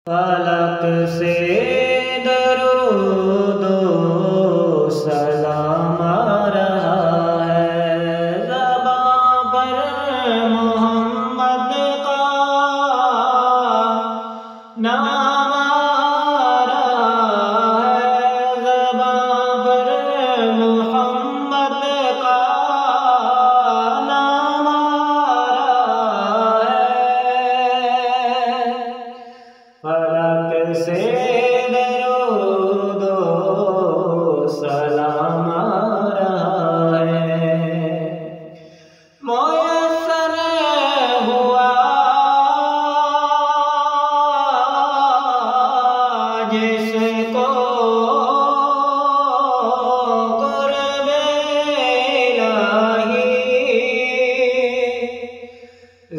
फलक से दरूदो सलाम आ रहा है, ज़बां पर मोहम्मद का नाम आ रहा है, ज़बां पर मोहम्मद का नाम आ रहा है। फलक से दरूदो सलाम आ रहा है। मुयस्सर हुआ जिसको क़ुर्बे इलाही,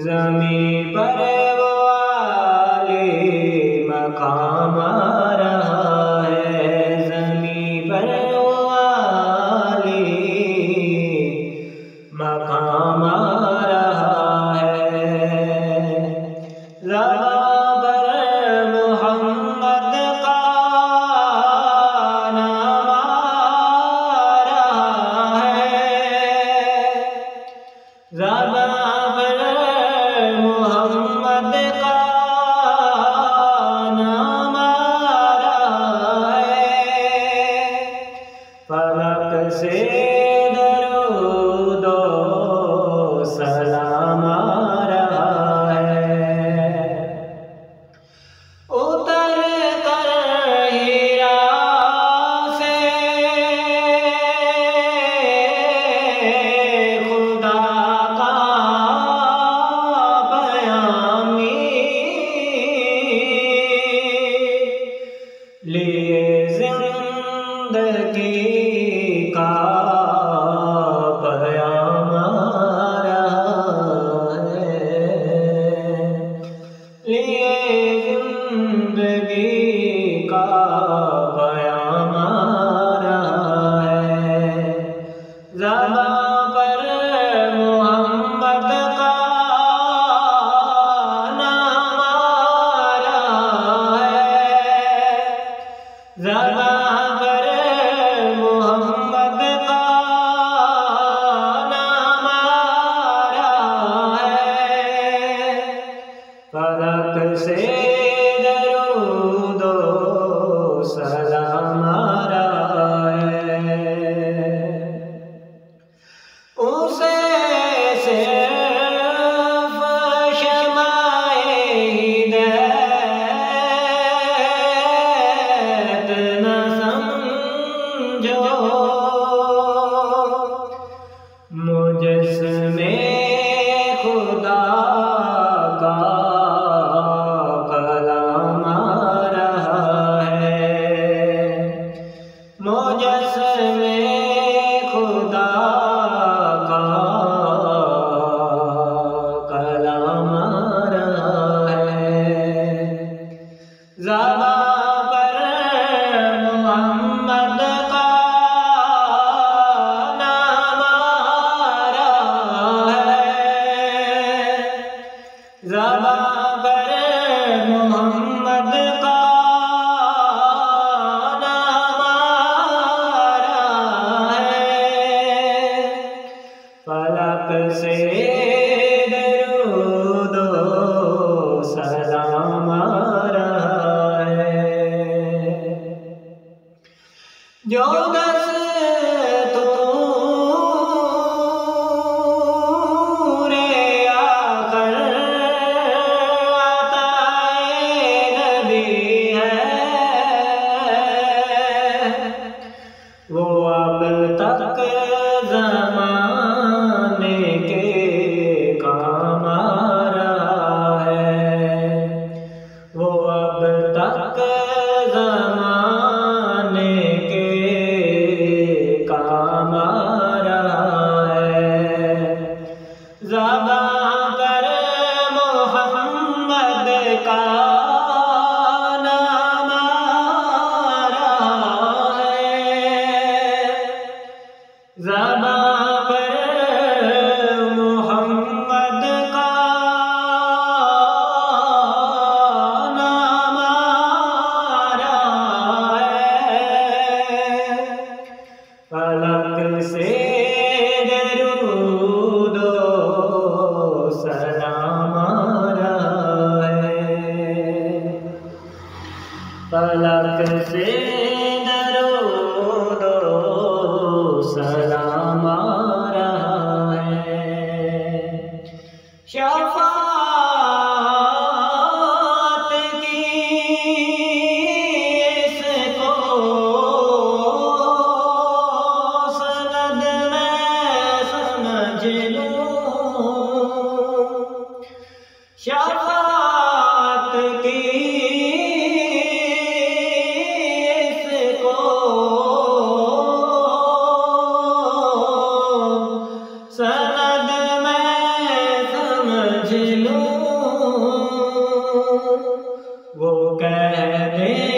ज़मीं पर वो मकाम आ रहा है, ज़मीं पर वो आली मकाम आ रहा है। ज़बां पर मोहम्मद का नाम आ रहा है, ज़बां पर मोहम्मद का नाम आ रहा है। फलक से दरूदो सलाम आ रहा है। उतर कर हीरा से खुदा का लिए ज़िंदगी का पैगाम आ रहा है, लिए ज़िंदगी का पैगाम आ रहा है। ज़बां पर मोहम्मद का नाम आ रहा है, ज़बां पर मोहम्मद का नाम आ रहा है। फलक से दरूदो सलाम आ रहा है। उसे सिर्फ शमाए हिदायत न समझो, मुजस्समे खुदा का कलाम आ रहा है, मुजस्समे खुदा का कलाम आ रहा है। ज़बां पर मोहम्मद का नाम आ रहा है, ज़बां पर मोहम्मद का नाम आ रहा है। फलक से दरूदो सलाम आ रहा है। फलक से दरूदो सलाम आ रहा है। शफाअत की इसको सनद मैं समझ लूं। शफाअत की सनद मैं समझ लूं। वो कह दे